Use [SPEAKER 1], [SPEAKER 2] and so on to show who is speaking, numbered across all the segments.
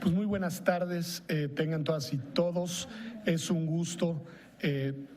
[SPEAKER 1] Pues muy buenas tardes, tengan todas y todos. Es un gusto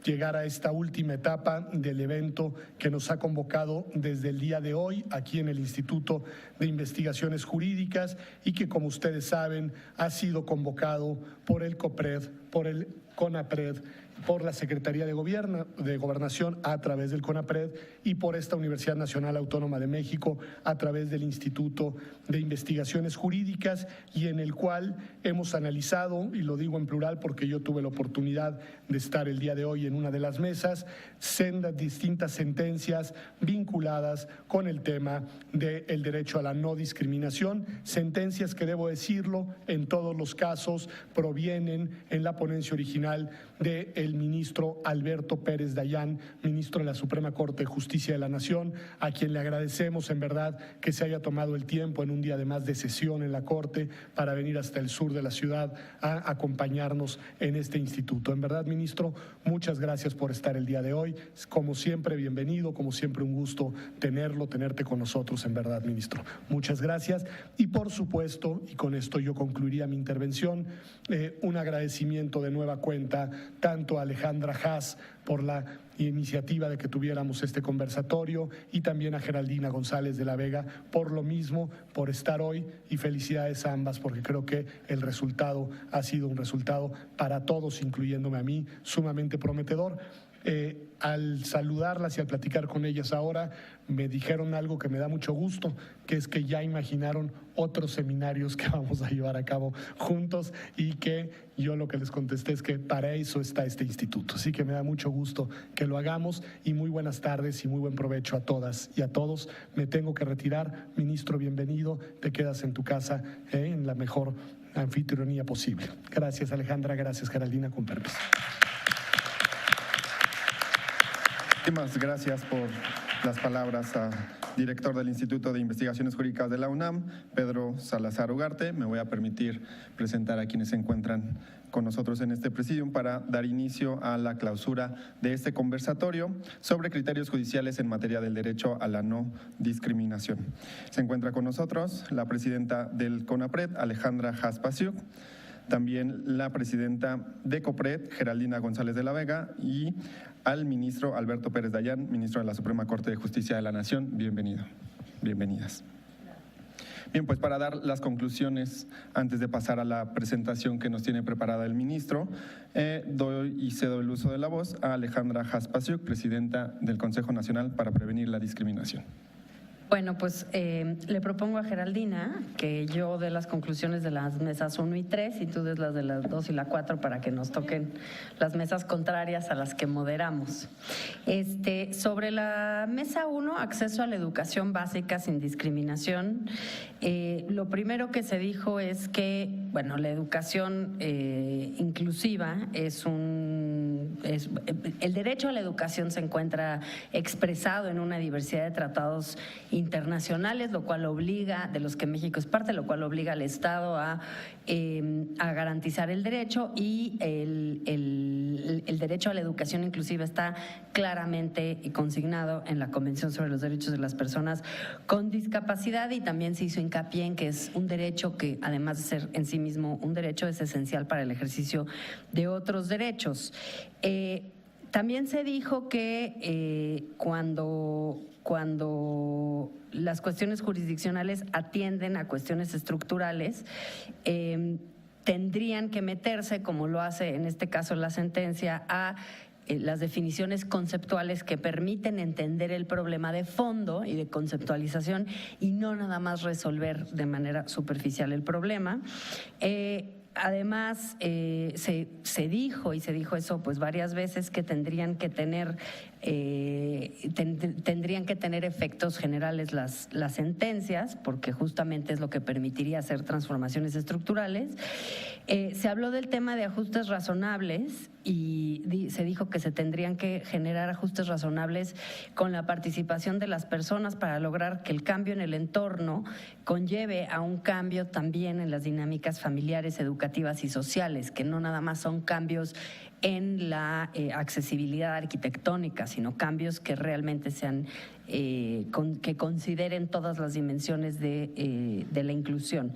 [SPEAKER 1] llegar a esta última etapa del evento que nos ha convocado desde el día de hoy aquí en el Instituto de Investigaciones Jurídicas y que, como ustedes saben, ha sido convocado por el COPRED, por el CONAPRED, por la Secretaría de Gobernación a través del CONAPRED y por esta Universidad Nacional Autónoma de México a través del Instituto de Investigaciones Jurídicas, y en el cual hemos analizado, y lo digo en plural porque yo tuve la oportunidad de estar el día de hoy en una de las mesas, sendas distintas sentencias vinculadas con el tema del derecho a la no discriminación, sentencias que, debo decirlo, en todos los casos provienen en la ponencia original del ministro Alberto Pérez Dayán, ministro de la Suprema Corte de Justicia de la Nación, a quien le agradecemos en verdad que se haya tomado el tiempo en un día además de sesión en la Corte para venir hasta el sur de la ciudad a acompañarnos en este instituto. En verdad, ministro, muchas gracias por estar el día de hoy. Como siempre, bienvenido, como siempre un gusto tenerte con nosotros, en verdad, ministro. Muchas gracias. Y por supuesto, y con esto yo concluiría mi intervención, un agradecimiento de nueva cuenta tanto a Alejandra Haas por la iniciativa de que tuviéramos este conversatorio y también a Geraldina González de la Vega por lo mismo, por estar hoy, y felicidades a ambas porque creo que el resultado ha sido un resultado para todos, incluyéndome a mí, sumamente prometedor. Al saludarlas y al platicar con ellas ahora, me dijeron algo que me da mucho gusto, que es que ya imaginaron otros seminarios que vamos a llevar a cabo juntos y que yo lo que les contesté es que para eso está este instituto. Así que me da mucho gusto que lo hagamos y muy buenas tardes y muy buen provecho a todas y a todos. Me tengo que retirar. Ministro, bienvenido. Te quedas en tu casa en la mejor anfitrionía posible. Gracias, Alejandra. Gracias, Geraldina. Con permiso.
[SPEAKER 2] Muchísimas gracias por las palabras al director del Instituto de Investigaciones Jurídicas de la UNAM, Pedro Salazar Ugarte. Me voy a permitir presentar a quienes se encuentran con nosotros en este presidium para dar inicio a la clausura de este conversatorio sobre criterios judiciales en materia del derecho a la no discriminación. Se encuentra con nosotros la presidenta del CONAPRED, Alejandra Haas Pasiuk, también la presidenta de COPRED, Geraldina González de la Vega, y al ministro Alberto Pérez Dayán, ministro de la Suprema Corte de Justicia de la Nación. Bienvenido, bienvenidas. Bien, pues para dar las conclusiones, antes de pasar a la presentación que nos tiene preparada el ministro, doy y cedo el uso de la voz a Alejandra Haas Pasiuk, presidenta del Consejo Nacional para Prevenir la Discriminación.
[SPEAKER 3] Bueno, pues le propongo a Geraldina que yo dé las conclusiones de las mesas 1 y 3 y tú des las de las 2 y la 4 para que nos toquen las mesas contrarias a las que moderamos. Sobre la mesa 1, acceso a la educación básica sin discriminación, lo primero que se dijo es que, bueno, la educación inclusiva el derecho a la educación se encuentra expresado en una diversidad de tratados internacionales, lo cual obliga, de los que México es parte, lo cual obliga al Estado a garantizar el derecho, y el derecho a la educación inclusiva está claramente consignado en la Convención sobre los Derechos de las Personas con Discapacidad, y también se hizo hincapié en que es un derecho que, además de ser en sí mismo un derecho, es esencial para el ejercicio de otros derechos. También se dijo que cuando las cuestiones jurisdiccionales atienden a cuestiones estructurales, tendrían que meterse, como lo hace en este caso la sentencia, a las definiciones conceptuales que permiten entender el problema de fondo y de conceptualización y no nada más resolver de manera superficial el problema. Además, se dijo, y se dijo eso pues varias veces, que tendrían que tener efectos generales las sentencias, porque justamente es lo que permitiría hacer transformaciones estructurales. Se habló del tema de ajustes razonables y se dijo que se tendrían que generar ajustes razonables con la participación de las personas para lograr que el cambio en el entorno conlleve a un cambio también en las dinámicas familiares, educativas y sociales, que no nada más son cambios en la accesibilidad arquitectónica, sino cambios que realmente sean que consideren todas las dimensiones de la inclusión.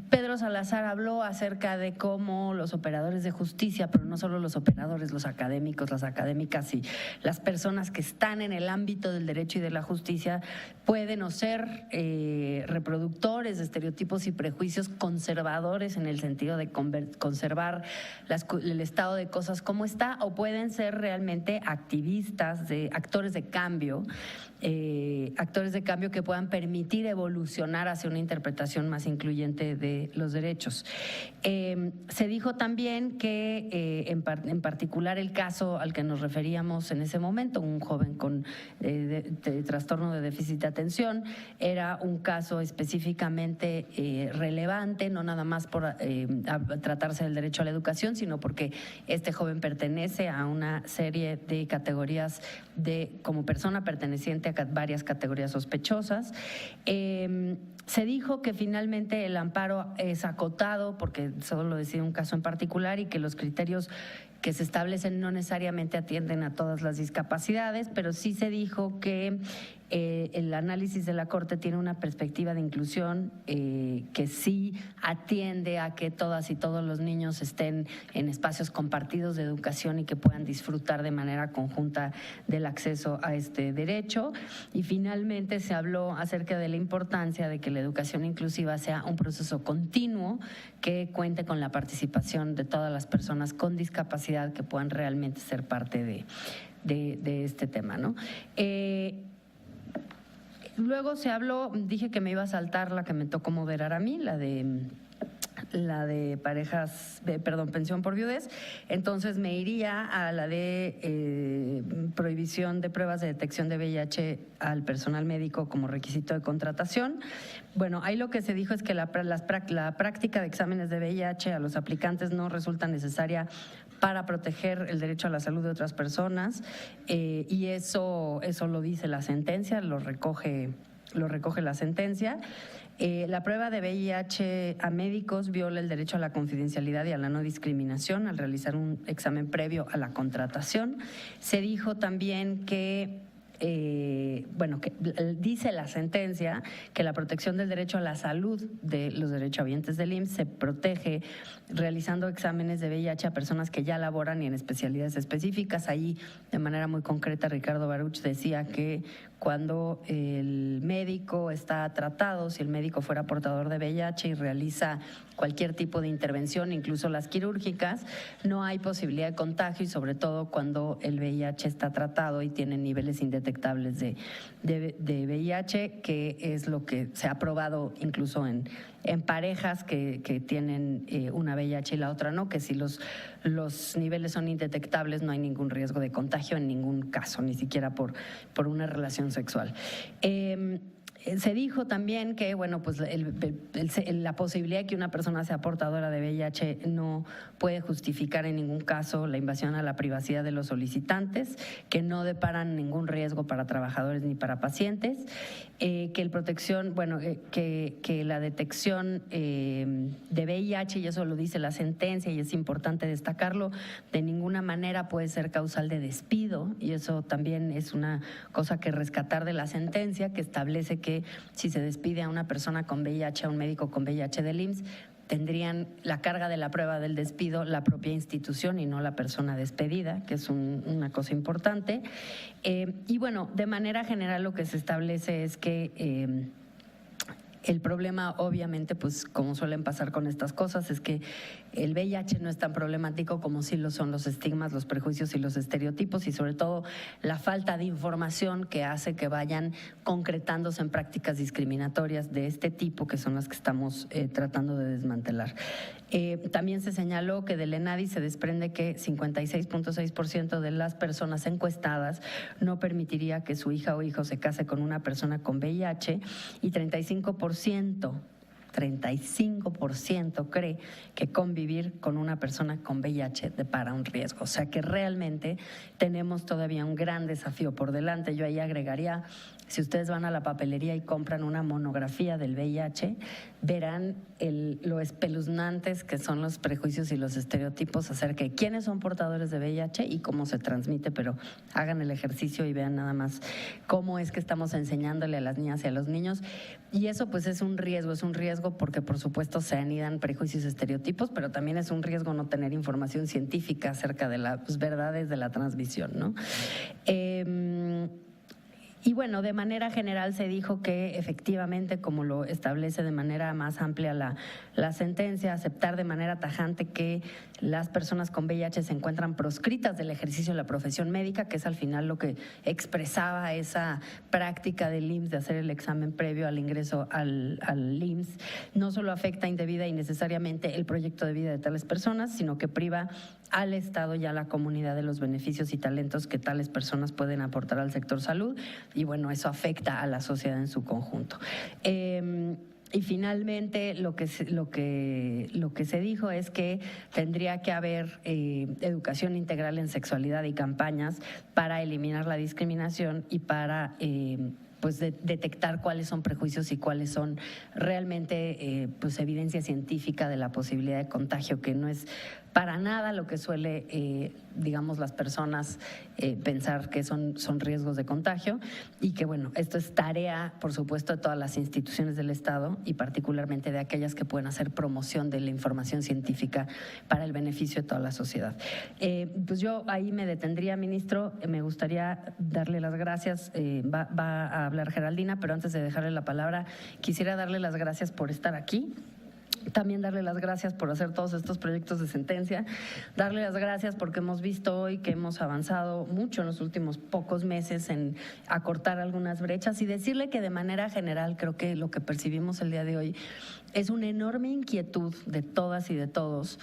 [SPEAKER 3] Pedro Salazar habló acerca de cómo los operadores de justicia, pero no solo los operadores, los académicos, las académicas y las personas que están en el ámbito del derecho y de la justicia pueden o ser reproductores de estereotipos y prejuicios conservadores en el sentido de conservar el estado de cosas como está, o pueden ser realmente activistas, actores de cambio que puedan permitir evolucionar hacia una interpretación más incluyente de los derechos. Se dijo también que en particular el caso al que nos referíamos en ese momento, un joven con trastorno de déficit de atención, era un caso específicamente relevante, no nada más por tratarse del derecho a la educación, sino porque este joven pertenece a una serie de categorías como persona perteneciente a varias categorías sospechosas. Se dijo que finalmente el amparo es acotado porque solo decide un caso en particular y que los criterios que se establecen no necesariamente atienden a todas las discapacidades, pero sí se dijo que el análisis de la Corte tiene una perspectiva de inclusión que sí atiende a que todas y todos los niños estén en espacios compartidos de educación y que puedan disfrutar de manera conjunta del acceso a este derecho. Y finalmente se habló acerca de la importancia de que la educación inclusiva sea un proceso continuo que cuente con la participación de todas las personas con discapacidad que puedan realmente ser parte de este tema, ¿no? Luego se habló, dije que me iba a saltar la que me tocó moderar a mí, la de pensión por viudez. Entonces me iría a la de prohibición de pruebas de detección de VIH al personal médico como requisito de contratación. Bueno, ahí lo que se dijo es que la práctica de exámenes de VIH a los aplicantes no resulta necesaria para proteger el derecho a la salud de otras personas, y eso lo dice la sentencia, lo recoge la sentencia. La prueba de VIH a médicos viola el derecho a la confidencialidad y a la no discriminación al realizar un examen previo a la contratación. Se dijo también que dice la sentencia que la protección del derecho a la salud de los derechohabientes del IMSS se protege realizando exámenes de VIH a personas que ya laboran y en especialidades específicas. Ahí, de manera muy concreta, Ricardo Baruch decía que cuando el médico está tratado, si el médico fuera portador de VIH y realiza cualquier tipo de intervención, incluso las quirúrgicas, no hay posibilidad de contagio, y sobre todo cuando el VIH está tratado y tiene niveles indetectables de VIH, que es lo que se ha probado incluso en parejas que tienen una VIH y la otra no, que si los niveles son indetectables no hay ningún riesgo de contagio en ningún caso, ni siquiera por una relación sexual. Se dijo también que, bueno, pues la posibilidad de que una persona sea portadora de VIH no puede justificar en ningún caso la invasión a la privacidad de los solicitantes, que no deparan ningún riesgo para trabajadores ni para pacientes, que la detección de VIH, y eso lo dice la sentencia y es importante destacarlo, de ninguna manera puede ser causal de despido, y eso también es una cosa que rescatar de la sentencia, que establece que si se despide a una persona con VIH, a un médico con VIH del IMSS, tendrían la carga de la prueba del despido la propia institución y no la persona despedida, que es una cosa importante. Y bueno, de manera general lo que se establece es que el problema, obviamente, pues como suelen pasar con estas cosas, es que el VIH no es tan problemático como sí lo son los estigmas, los prejuicios y los estereotipos, y sobre todo la falta de información que hace que vayan concretándose en prácticas discriminatorias de este tipo, que son las que estamos tratando de desmantelar. También se señaló que del ENADI se desprende que 56.6% de las personas encuestadas no permitiría que su hija o hijo se case con una persona con VIH, y 35% cree que convivir con una persona con VIH depara un riesgo. O sea que realmente tenemos todavía un gran desafío por delante. Yo ahí agregaría si ustedes van a la papelería y compran una monografía del VIH, verán lo espeluznantes que son los prejuicios y los estereotipos acerca de quiénes son portadores de VIH y cómo se transmite, pero hagan el ejercicio y vean nada más cómo es que estamos enseñándole a las niñas y a los niños. Y eso pues es un riesgo porque por supuesto se anidan prejuicios y estereotipos, pero también es un riesgo no tener información científica acerca de las verdades de la transmisión, ¿no? Y bueno, de manera general se dijo que efectivamente, como lo establece de manera más amplia la sentencia, aceptar de manera tajante que las personas con VIH se encuentran proscritas del ejercicio de la profesión médica, que es al final lo que expresaba esa práctica del IMSS de hacer el examen previo al ingreso al IMSS, no solo afecta indebida y necesariamente el proyecto de vida de tales personas, sino que priva al Estado y a la comunidad de los beneficios y talentos que tales personas pueden aportar al sector salud, y bueno, eso afecta a la sociedad en su conjunto. Y finalmente lo que se dijo es que tendría que haber educación integral en sexualidad y campañas para eliminar la discriminación y para pues detectar cuáles son prejuicios y cuáles son realmente pues evidencia científica de la posibilidad de contagio, que no es para nada lo que suele, digamos, las personas pensar que son riesgos de contagio, y que, bueno, esto es tarea, por supuesto, de todas las instituciones del Estado y particularmente de aquellas que pueden hacer promoción de la información científica para el beneficio de toda la sociedad. Pues yo ahí me detendría, ministro. Me gustaría darle las gracias. Va a hablar Geraldina, pero antes de dejarle la palabra, quisiera darle las gracias por estar aquí. También darle las gracias por hacer todos estos proyectos de sentencia, darle las gracias porque hemos visto hoy que hemos avanzado mucho en los últimos pocos meses en acortar algunas brechas, y decirle que de manera general creo que lo que percibimos el día de hoy es una enorme inquietud de todas y de todos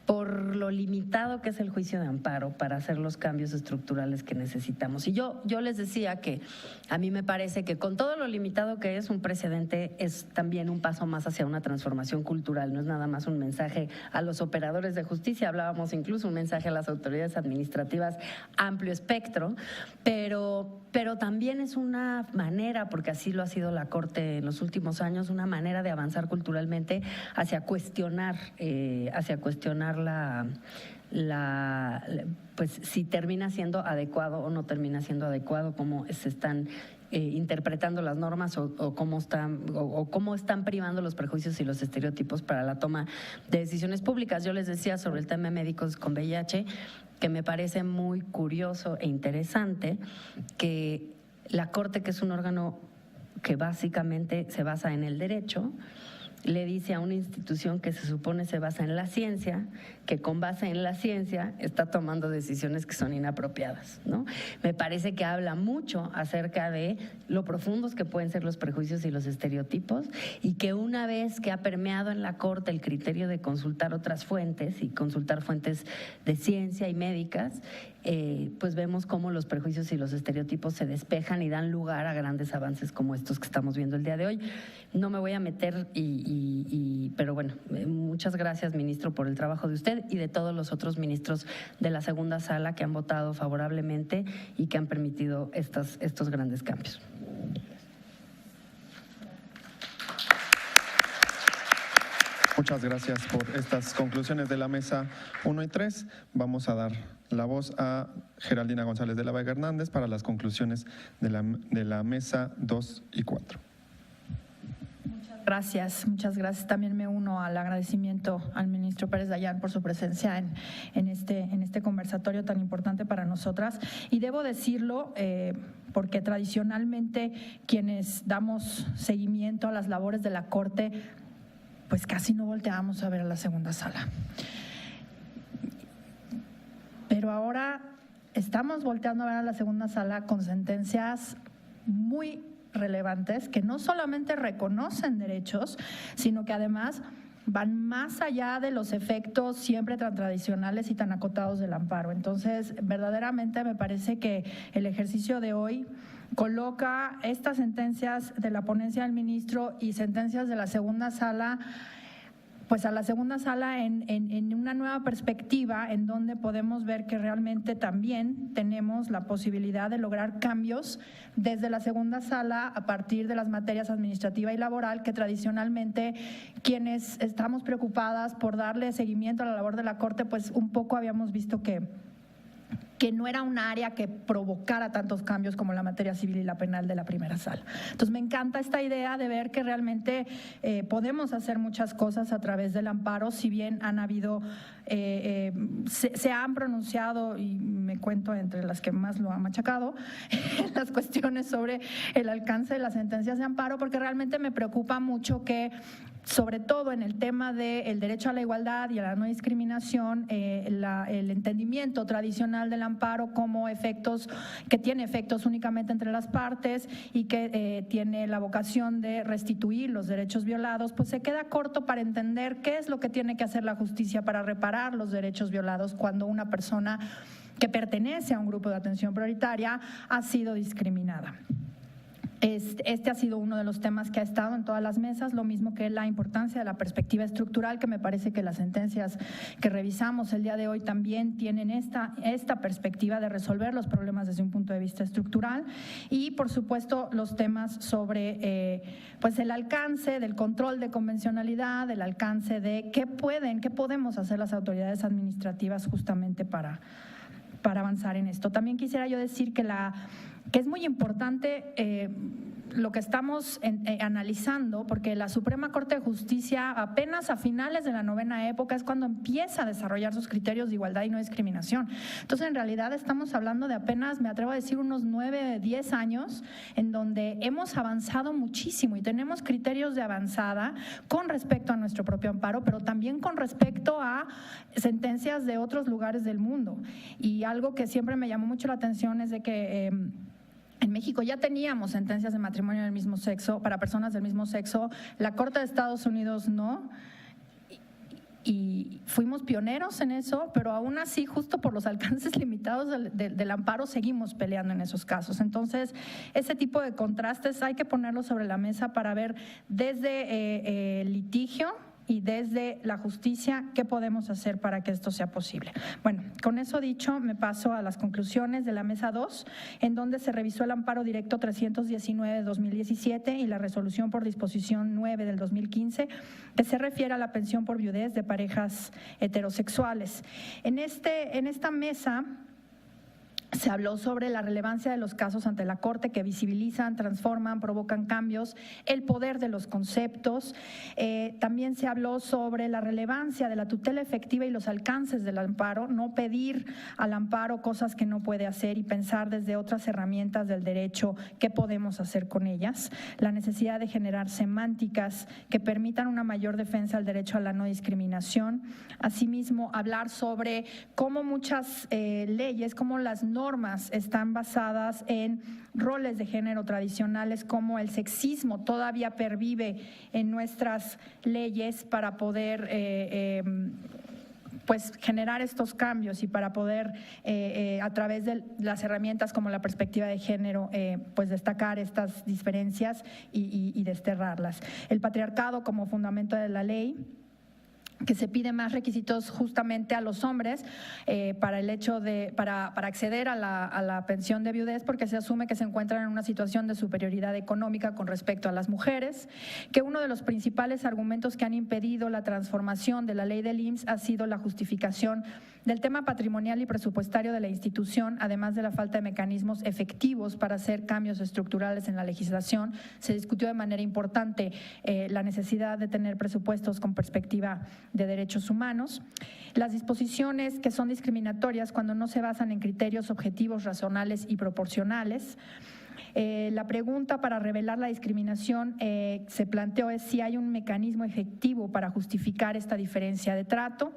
[SPEAKER 3] por lo limitado que es el juicio de amparo para hacer los cambios estructurales que necesitamos. Y yo les decía que a mí me parece que con todo lo limitado que es, un precedente es también un paso más hacia una transformación cultural, no es nada más un mensaje a los operadores de justicia, hablábamos incluso un mensaje a las autoridades administrativas, amplio espectro, pero también es una manera, porque así lo ha sido la Corte en los últimos años, una manera de avanzar culturalmente hacia cuestionar pues si termina siendo adecuado o no termina siendo adecuado, cómo se están interpretando las normas o cómo están privando los prejuicios y los estereotipos para la toma de decisiones públicas. Yo les decía sobre el tema de médicos con VIH que me parece muy curioso e interesante que la Corte, que es un órgano que básicamente se basa en el derecho, le dice a una institución que se supone se basa en la ciencia, que con base en la ciencia está tomando decisiones que son inapropiadas, ¿no? Me parece que habla mucho acerca de lo profundos que pueden ser los prejuicios y los estereotipos, y que una vez que ha permeado en la Corte el criterio de consultar otras fuentes y consultar fuentes de ciencia y médicas, pues vemos cómo los prejuicios y los estereotipos se despejan y dan lugar a grandes avances como estos que estamos viendo el día de hoy. No me voy a meter, pero bueno, muchas gracias, ministro, por el trabajo de usted y de todos los otros ministros de la segunda sala que han votado favorablemente y que han permitido estos grandes cambios.
[SPEAKER 2] Muchas gracias por estas conclusiones de la mesa 1 y 3. Vamos a dar la voz a Geraldina González de la Vega Hernández para las conclusiones de la mesa 2 y 4.
[SPEAKER 4] Muchas gracias. También me uno al agradecimiento al ministro Pérez Dayán por su presencia en este conversatorio tan importante para nosotras. Y debo decirlo porque tradicionalmente quienes damos seguimiento a las labores de la Corte, pues casi no volteamos a ver a la segunda sala. Pero ahora estamos volteando a ver a la segunda sala con sentencias muy relevantes que no solamente reconocen derechos, sino que además van más allá de los efectos siempre tan tradicionales y tan acotados del amparo. Entonces, verdaderamente me parece que el ejercicio de hoy coloca estas sentencias de la ponencia del ministro y sentencias de la segunda sala pues a la segunda sala en una nueva perspectiva en donde podemos ver que realmente también tenemos la posibilidad de lograr cambios desde la segunda sala a partir de las materias administrativa y laboral que tradicionalmente quienes estamos preocupadas por darle seguimiento a la labor de la Corte, pues un poco habíamos visto que no era un área que provocara tantos cambios como la materia civil y la penal de la primera sala. Entonces me encanta esta idea de ver que realmente podemos hacer muchas cosas a través del amparo, si bien han habido, se han pronunciado, y me cuento entre las que más lo han machacado, las cuestiones sobre el alcance de las sentencias de amparo, porque realmente me preocupa mucho que, sobre todo en el tema del derecho a la igualdad y a la no discriminación, el entendimiento tradicional del amparo como efectos, que tiene efectos únicamente entre las partes y que tiene la vocación de restituir los derechos violados, pues se queda corto para entender qué es lo que tiene que hacer la justicia para reparar los derechos violados cuando una persona que pertenece a un grupo de atención prioritaria ha sido discriminada. Este ha sido uno de los temas que ha estado en todas las mesas, lo mismo que la importancia de la perspectiva estructural, que me parece que las sentencias que revisamos el día de hoy también tienen esta perspectiva de resolver los problemas desde un punto de vista estructural, y por supuesto los temas sobre pues el alcance del control de convencionalidad, el alcance de qué podemos hacer las autoridades administrativas justamente para avanzar en esto. También quisiera yo decir que es muy importante lo que estamos analizando, porque la Suprema Corte de Justicia apenas a finales de la novena época es cuando empieza a desarrollar sus criterios de igualdad y no discriminación. Entonces, en realidad estamos hablando de apenas, me atrevo a decir, unos 9, 10 años en donde hemos avanzado muchísimo y tenemos criterios de avanzada con respecto a nuestro propio amparo, pero también con respecto a sentencias de otros lugares del mundo. Y algo que siempre me llamó mucho la atención es de que en México ya teníamos sentencias de matrimonio del mismo sexo, para personas del mismo sexo, la Corte de Estados Unidos no, y fuimos pioneros en eso, pero aún así, justo por los alcances limitados del amparo, seguimos peleando en esos casos. Entonces, ese tipo de contrastes hay que ponerlos sobre la mesa para ver desde el litigio y desde la justicia qué podemos hacer para que esto sea posible. Bueno, con eso dicho, me paso a las conclusiones de la mesa 2, en donde se revisó el amparo directo 319 de 2017 y la resolución por disposición 9 del 2015, que se refiere a la pensión por viudez de parejas heterosexuales. En esta mesa se habló sobre la relevancia de los casos ante la Corte, que visibilizan, transforman, provocan cambios, el poder de los conceptos. También se habló sobre la relevancia de la tutela efectiva y los alcances del amparo, no pedir al amparo cosas que no puede hacer y pensar desde otras herramientas del derecho qué podemos hacer con ellas. La necesidad de generar semánticas que permitan una mayor defensa al derecho a la no discriminación. Asimismo, hablar sobre cómo muchas leyes, cómo las normas están basadas en roles de género tradicionales, como el sexismo todavía pervive en nuestras leyes para poder pues generar estos cambios y para poder a través de las herramientas como la perspectiva de género pues destacar estas diferencias y desterrarlas. El patriarcado como fundamento de la ley, que se pide más requisitos justamente a los hombres para el hecho de para acceder a la pensión de viudez, porque se asume que se encuentran en una situación de superioridad económica con respecto a las mujeres, que uno de los principales argumentos que han impedido la transformación de la ley del IMSS ha sido la justificación del tema patrimonial y presupuestario de la institución, además de la falta de mecanismos efectivos para hacer cambios estructurales en la legislación. Se discutió de manera importante la necesidad de tener presupuestos con perspectiva de derechos humanos, las disposiciones que son discriminatorias cuando no se basan en criterios objetivos, razonables y proporcionales. La pregunta para revelar la discriminación se planteó es si hay un mecanismo efectivo para justificar esta diferencia de trato.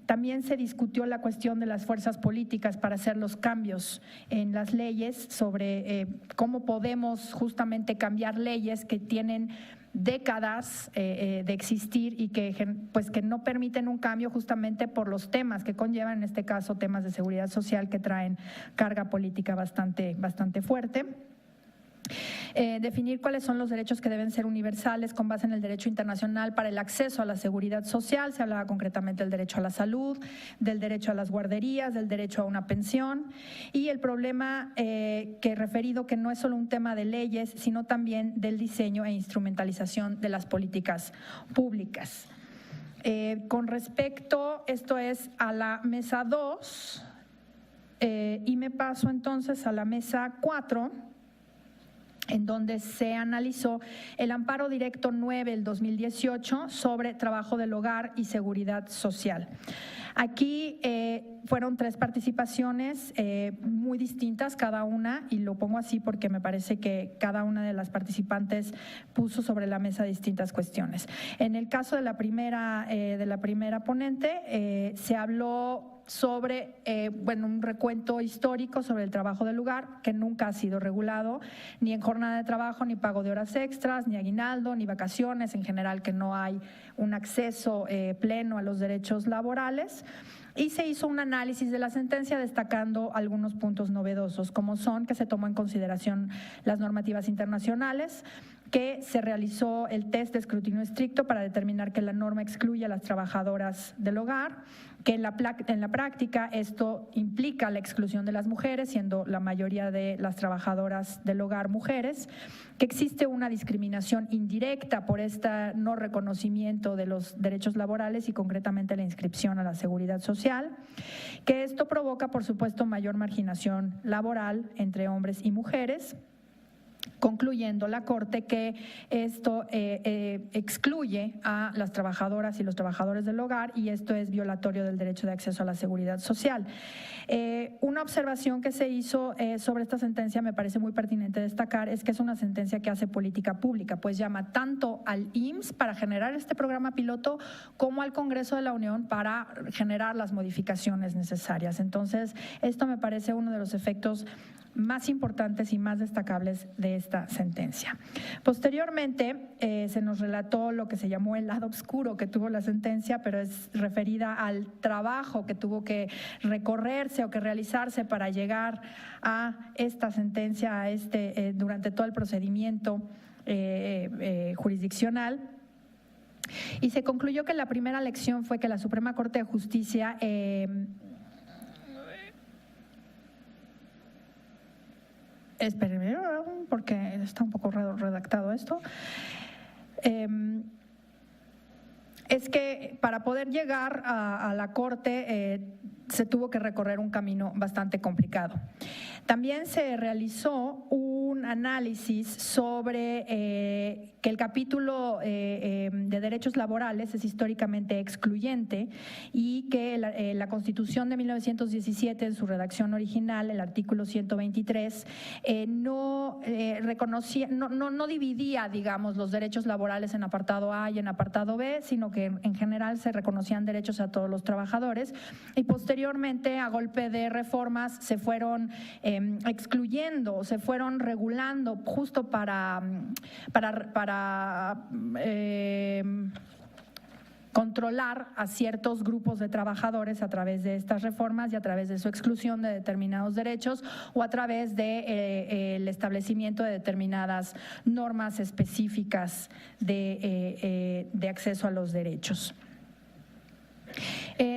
[SPEAKER 4] También se discutió la cuestión de las fuerzas políticas para hacer los cambios en las leyes, sobre cómo podemos justamente cambiar leyes que tienen décadas de existir y que no permiten un cambio justamente por los temas que conllevan, en este caso temas de seguridad social que traen carga política bastante fuerte. Definir cuáles son los derechos que deben ser universales con base en el derecho internacional para el acceso a la seguridad social. Se hablaba concretamente del derecho a la salud, del derecho a las guarderías, del derecho a una pensión, y el problema que he referido que no es solo un tema de leyes, sino también del diseño e instrumentalización de las políticas públicas. Con respecto, esto es a la mesa 2, y me paso entonces a la mesa 4, en donde se analizó el amparo directo 9 del 2018 sobre trabajo del hogar y seguridad social. Aquí fueron 3 participaciones muy distintas cada una, y lo pongo así porque me parece que cada una de las participantes puso sobre la mesa distintas cuestiones. En el caso de la primera ponente, se habló sobre un recuento histórico sobre el trabajo del hogar, que nunca ha sido regulado, ni en jornada de trabajo, ni pago de horas extras, ni aguinaldo, ni vacaciones, en general que no hay un acceso pleno a los derechos laborales. Y se hizo un análisis de la sentencia destacando algunos puntos novedosos, como son que se tomó en consideración las normativas internacionales, que se realizó el test de escrutinio estricto para determinar que la norma excluye a las trabajadoras del hogar, que en la práctica esto implica la exclusión de las mujeres, siendo la mayoría de las trabajadoras del hogar mujeres, que existe una discriminación indirecta por este no reconocimiento de los derechos laborales y concretamente la inscripción a la seguridad social, que esto provoca, por supuesto, mayor marginación laboral entre hombres y mujeres, concluyendo la Corte que esto excluye a las trabajadoras y los trabajadores del hogar, y esto es violatorio del derecho de acceso a la seguridad social. Una observación que se hizo sobre esta sentencia me parece muy pertinente destacar es que es una sentencia que hace política pública, pues llama tanto al IMSS para generar este programa piloto como al Congreso de la Unión para generar las modificaciones necesarias. Entonces, esto me parece uno de los efectos más importantes y más destacables de esta sentencia. Posteriormente, se nos relató lo que se llamó el lado oscuro que tuvo la sentencia, pero es referida al trabajo que tuvo que recorrerse o que realizarse para llegar a esta sentencia, durante todo el procedimiento jurisdiccional. Y se concluyó que la primera lección fue que la Suprema Corte de Justicia espérenme, porque está un poco redactado esto. Es que para poder llegar a la Corte se tuvo que recorrer un camino bastante complicado. También se realizó un análisis sobre que el capítulo de derechos laborales es históricamente excluyente y que la Constitución de 1917, en su redacción original, el artículo 123, no reconocía, no dividía, digamos, los derechos laborales en apartado A y en apartado B, sino que en general se reconocían derechos a todos los trabajadores, y posteriormente, a golpe de reformas, se fueron excluyendo, se fueron regulando justo para controlar a ciertos grupos de trabajadores a través de estas reformas y a través de su exclusión de determinados derechos o a través de el establecimiento de determinadas normas específicas de acceso a los derechos.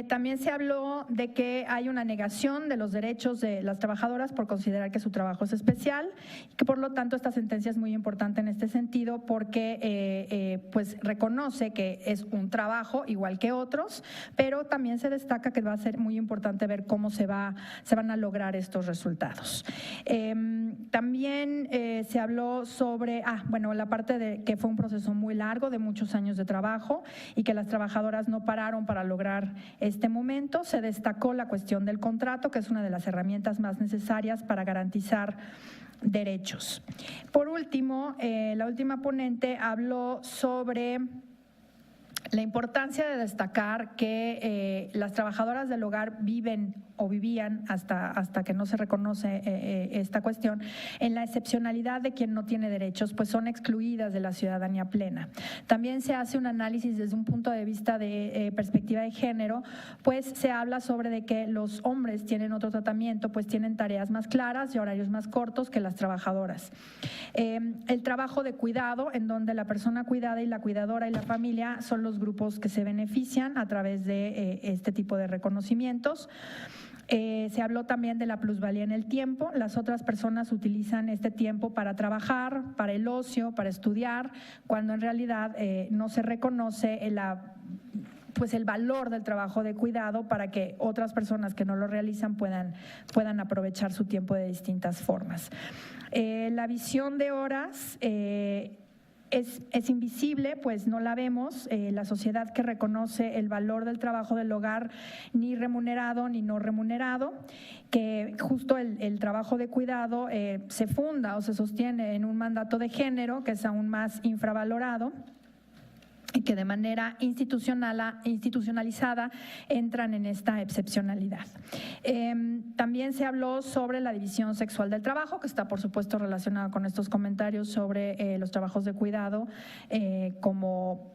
[SPEAKER 4] También se habló de que hay una negación de los derechos de las trabajadoras por considerar que su trabajo es especial y que por lo tanto esta sentencia es muy importante en este sentido porque pues reconoce que es un trabajo igual que otros, pero también se destaca que va a ser muy importante ver cómo se van a lograr estos resultados. También se habló sobre la parte de que fue un proceso muy largo de muchos años de trabajo y que las trabajadoras no pararon para lograr este momento. Se destacó la cuestión del contrato, que es una de las herramientas más necesarias para garantizar derechos. Por último, la última ponente habló sobre La importancia de destacar que las trabajadoras del hogar viven o vivían hasta que no se reconoce esta cuestión, en la excepcionalidad de quien no tiene derechos, pues son excluidas de la ciudadanía plena. También se hace un análisis desde un punto de vista de perspectiva de género, pues se habla sobre de que los hombres tienen otro tratamiento, pues tienen tareas más claras y horarios más cortos que las trabajadoras. El trabajo de cuidado, en donde la persona cuidada y la cuidadora y la familia son los grupos que se benefician a través de este tipo de reconocimientos. Se habló también de la plusvalía en el tiempo. Las otras personas utilizan este tiempo para trabajar, para el ocio, para estudiar, cuando en realidad no se reconoce el valor del trabajo de cuidado para que otras personas que no lo realizan puedan aprovechar su tiempo de distintas formas. La visión de horas es invisible, pues no la vemos. La sociedad que reconoce el valor del trabajo del hogar, ni remunerado ni no remunerado, que justo el trabajo de cuidado se funda o se sostiene en un mandato de género que es aún más infravalorado, y que de manera institucionalizada entran en esta excepcionalidad. También se habló sobre la división sexual del trabajo, que está por supuesto relacionado con estos comentarios sobre los trabajos de cuidado como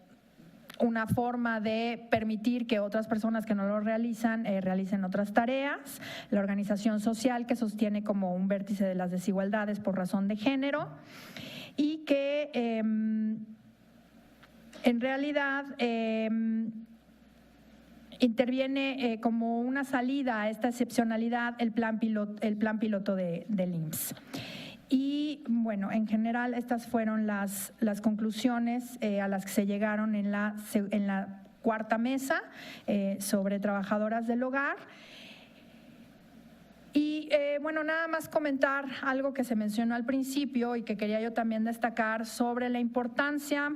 [SPEAKER 4] una forma de permitir que otras personas que no lo realicen otras tareas, la organización social que sostiene como un vértice de las desigualdades por razón de género, y que en realidad interviene como una salida a esta excepcionalidad el plan piloto del IMSS. Y bueno, en general estas fueron las conclusiones a las que se llegaron en la cuarta mesa sobre trabajadoras del hogar. Y bueno, nada más comentar algo que se mencionó al principio y que quería yo también destacar sobre la importancia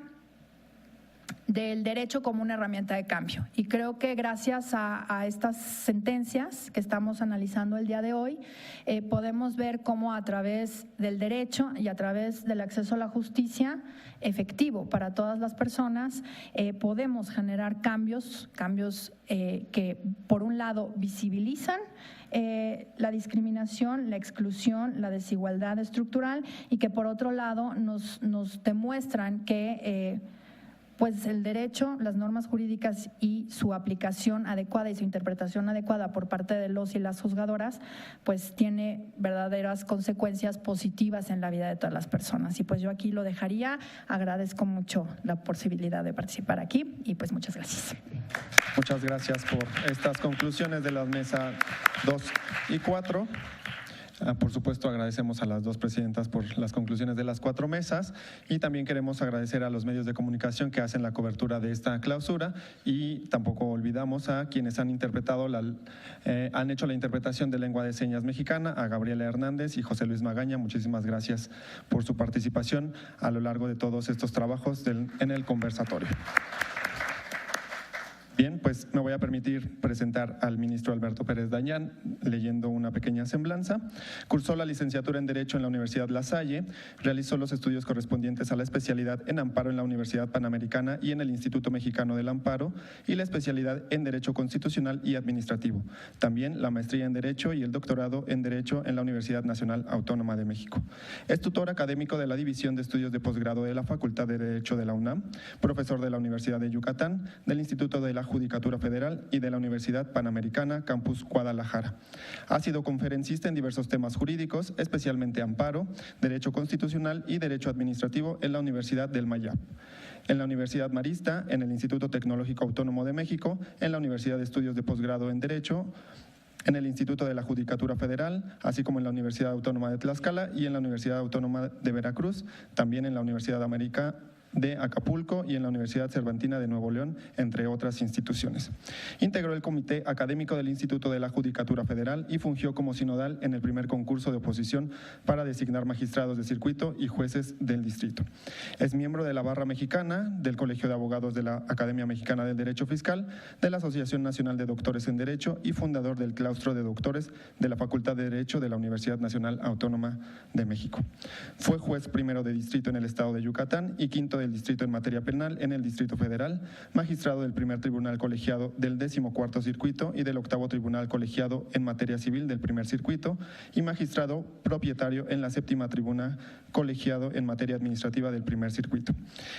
[SPEAKER 4] del derecho como una herramienta de cambio. Y creo que gracias a estas sentencias que estamos analizando el día de hoy, podemos ver cómo a través del derecho y a través del acceso a la justicia efectivo para todas las personas, podemos generar cambios que por un lado visibilizan la discriminación, la exclusión, la desigualdad estructural, y que por otro lado nos demuestran que pues el derecho, las normas jurídicas y su aplicación adecuada y su interpretación adecuada por parte de los y las juzgadoras, pues tiene verdaderas consecuencias positivas en la vida de todas las personas. Y pues yo aquí lo dejaría. Agradezco mucho la posibilidad de participar aquí y pues muchas gracias.
[SPEAKER 2] Muchas gracias por estas conclusiones de las mesas 2 y 4. Por supuesto, agradecemos a las dos presidentas por las conclusiones de las 4 mesas, y también queremos agradecer a los medios de comunicación que hacen la cobertura de esta clausura, y tampoco olvidamos a quienes han hecho la interpretación de lengua de señas mexicana, a Gabriela Hernández y José Luis Magaña. Muchísimas gracias por su participación a lo largo de todos estos trabajos en el conversatorio. Bien, pues me voy a permitir presentar al ministro Alberto Pérez Dañán leyendo una pequeña semblanza. Cursó la licenciatura en Derecho en la Universidad La Salle, realizó los estudios correspondientes a la especialidad en Amparo en la Universidad Panamericana y en el Instituto Mexicano del Amparo, y la especialidad en Derecho Constitucional y Administrativo. También la maestría en Derecho y el doctorado en Derecho en la Universidad Nacional Autónoma de México. Es tutor académico de la División de Estudios de Posgrado de la Facultad de Derecho de la UNAM, profesor de la Universidad de Yucatán, del Instituto de la Judicatura Federal y de la Universidad Panamericana, Campus Guadalajara. Ha sido conferencista en diversos temas jurídicos, especialmente Amparo, Derecho Constitucional y Derecho Administrativo en la Universidad del Mayab, en la Universidad Marista, en el Instituto Tecnológico Autónomo de México, en la Universidad de Estudios de Posgrado en Derecho, en el Instituto de la Judicatura Federal, así como en la Universidad Autónoma de Tlaxcala y en la Universidad Autónoma de Veracruz, también en la Universidad de América de Acapulco y en la Universidad Cervantina de Nuevo León, entre otras instituciones. Integró el Comité Académico del Instituto de la Judicatura Federal y fungió como sinodal en el primer concurso de oposición para designar magistrados de circuito y jueces del distrito. Es miembro de la Barra Mexicana, del Colegio de Abogados de la Academia Mexicana del Derecho Fiscal, de la Asociación Nacional de Doctores en Derecho y fundador del Claustro de Doctores de la Facultad de Derecho de la Universidad Nacional Autónoma de México. Fue juez primero de distrito en el estado de Yucatán y quinto del Distrito en materia penal en el Distrito Federal, magistrado del Primer Tribunal Colegiado del 14º Circuito y del Octavo Tribunal Colegiado en materia civil del Primer Circuito, y magistrado propietario en la Séptima Tribuna Colegiado en materia administrativa del Primer Circuito.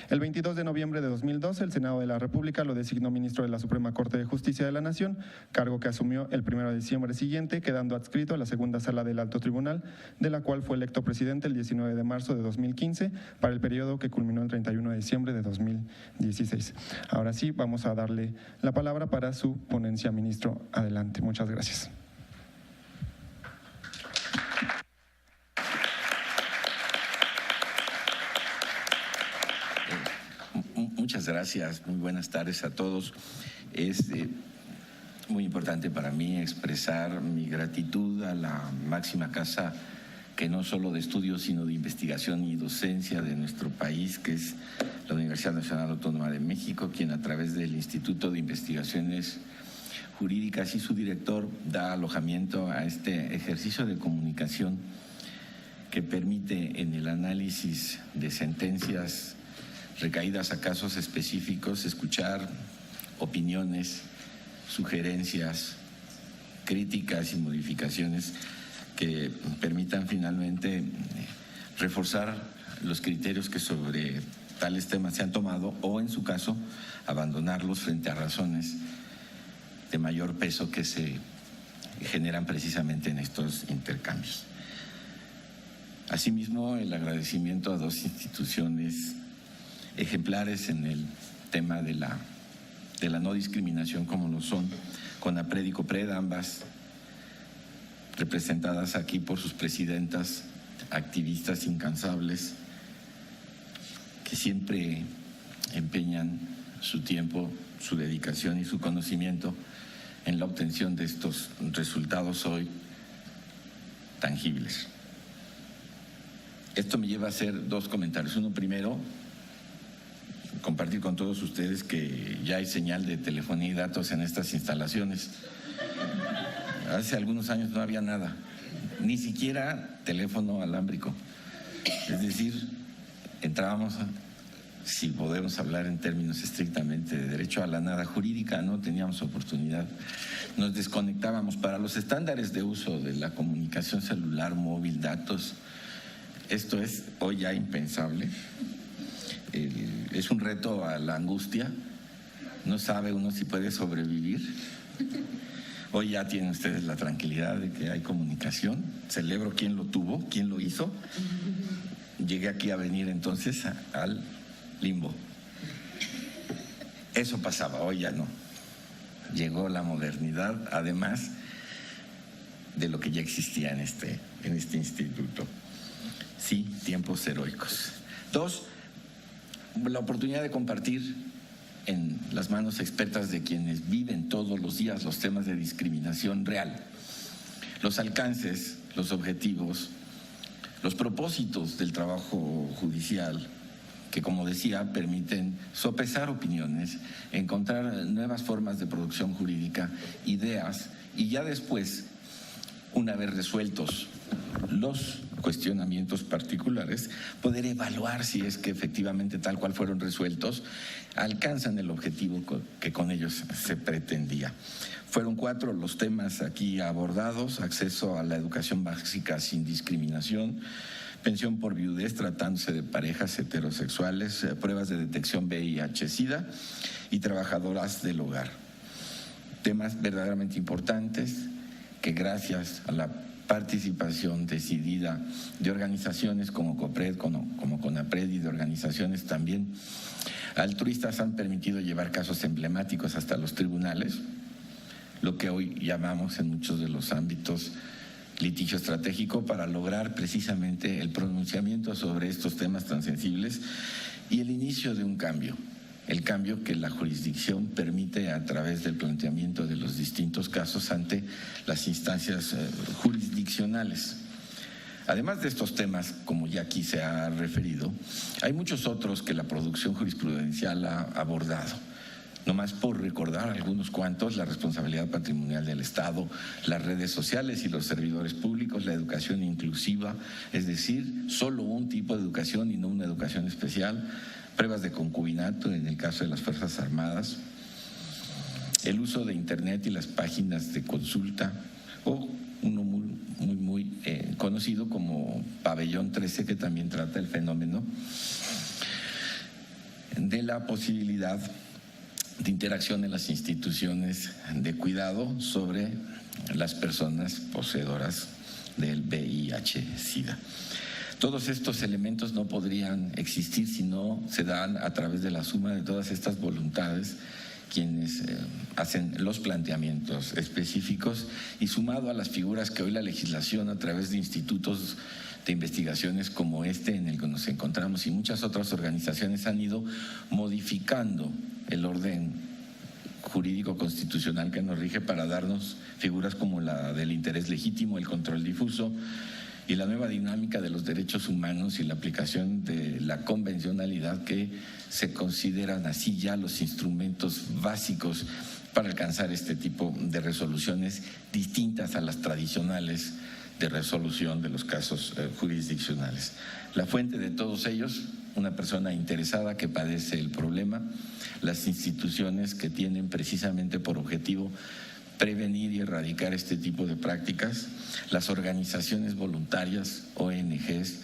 [SPEAKER 2] El 22 de noviembre de 2012, el Senado de la República lo designó ministro de la Suprema Corte de Justicia de la Nación, cargo que asumió el 1 de diciembre siguiente, quedando adscrito a la segunda sala del Alto Tribunal, de la cual fue electo presidente el 19 de marzo de 2015 para el periodo que culminó el 31 de diciembre de 2016. Ahora sí, vamos a darle la palabra para su ponencia, ministro. Adelante. Muchas gracias.
[SPEAKER 5] Muchas gracias, muy buenas tardes a todos. Es muy importante para mí expresar mi gratitud a la máxima casa, que no solo de estudios, sino de investigación y docencia de nuestro país, que es la Universidad Nacional Autónoma de México, quien a través del Instituto de Investigaciones Jurídicas y su director da alojamiento a este ejercicio de comunicación que permite en el análisis de sentencias recaídas a casos específicos escuchar opiniones, sugerencias, críticas y modificaciones que permitan finalmente reforzar los criterios que sobre tales temas se han tomado, o en su caso abandonarlos frente a razones de mayor peso que se generan precisamente en estos intercambios. Asimismo, el agradecimiento a dos instituciones ejemplares en el tema de la no discriminación, como lo son CONAPRED y COPRED, ambas representadas aquí por sus presidentas, activistas incansables, que siempre empeñan su tiempo, su dedicación y su conocimiento en la obtención de estos resultados hoy tangibles. Esto me lleva a hacer dos comentarios. Uno, primero, compartir con todos ustedes que ya hay señal de telefonía y datos en estas instalaciones. Hace algunos años no había nada, ni siquiera teléfono alámbrico. Es decir, entrábamos, si podemos hablar en términos estrictamente de derecho, a la nada jurídica, no teníamos oportunidad. Nos desconectábamos. Para los estándares de uso de la comunicación celular, móvil, datos, esto es hoy ya impensable. Es un reto a la angustia. No sabe uno si puede sobrevivir. Hoy ya tienen ustedes la tranquilidad de que hay comunicación. Celebro quién lo tuvo, quién lo hizo. Llegué aquí a venir entonces al limbo. Eso pasaba, hoy ya no. Llegó la modernidad, además de lo que ya existía en este instituto. Sí, tiempos heroicos. Dos, la oportunidad de compartir en las manos expertas de quienes viven todos los días los temas de discriminación real, los alcances, los objetivos, los propósitos del trabajo judicial, que, como decía, permiten sopesar opiniones, encontrar nuevas formas de producción jurídica, ideas, y ya después, una vez resueltos los cuestionamientos particulares, poder evaluar si es que efectivamente, tal cual fueron resueltos, alcanzan el objetivo que con ellos se pretendía. Fueron 4 los temas aquí abordados: acceso a la educación básica sin discriminación, pensión por viudez tratándose de parejas heterosexuales, pruebas de detección VIH-Sida y trabajadoras del hogar. Temas verdaderamente importantes que, gracias a la participación decidida de organizaciones como COPRED, como CONAPRED, y de organizaciones también altruistas, han permitido llevar casos emblemáticos hasta los tribunales, lo que hoy llamamos en muchos de los ámbitos litigio estratégico, para lograr precisamente el pronunciamiento sobre estos temas tan sensibles y el inicio de un cambio. El cambio que la jurisdicción permite a través del planteamiento de los distintos casos ante las instancias jurisdiccionales. Además de estos temas, como ya aquí se ha referido, hay muchos otros que la producción jurisprudencial ha abordado. Nomás por recordar algunos cuantos: la responsabilidad patrimonial del Estado, las redes sociales y los servidores públicos, la educación inclusiva, es decir, solo un tipo de educación y no una educación especial, pruebas de concubinato en el caso de las Fuerzas Armadas, el uso de Internet y las páginas de consulta, o uno muy conocido como Pabellón 13, que también trata el fenómeno de la posibilidad de interacción en las instituciones de cuidado sobre las personas poseedoras del VIH-Sida. Todos estos elementos no podrían existir si no se dan a través de la suma de todas estas voluntades quienes hacen los planteamientos específicos, y sumado a las figuras que hoy la legislación a través de institutos de investigaciones como este en el que nos encontramos y muchas otras organizaciones han ido modificando el orden jurídico constitucional que nos rige para darnos figuras como la del interés legítimo, el control difuso y la nueva dinámica de los derechos humanos y la aplicación de la convencionalidad, que se consideran así ya los instrumentos básicos para alcanzar este tipo de resoluciones distintas a las tradicionales de resolución de los casos jurisdiccionales. La fuente de todos ellos, una persona interesada que padece el problema, las instituciones que tienen precisamente por objetivo prevenir y erradicar este tipo de prácticas, las organizaciones voluntarias, ONGs,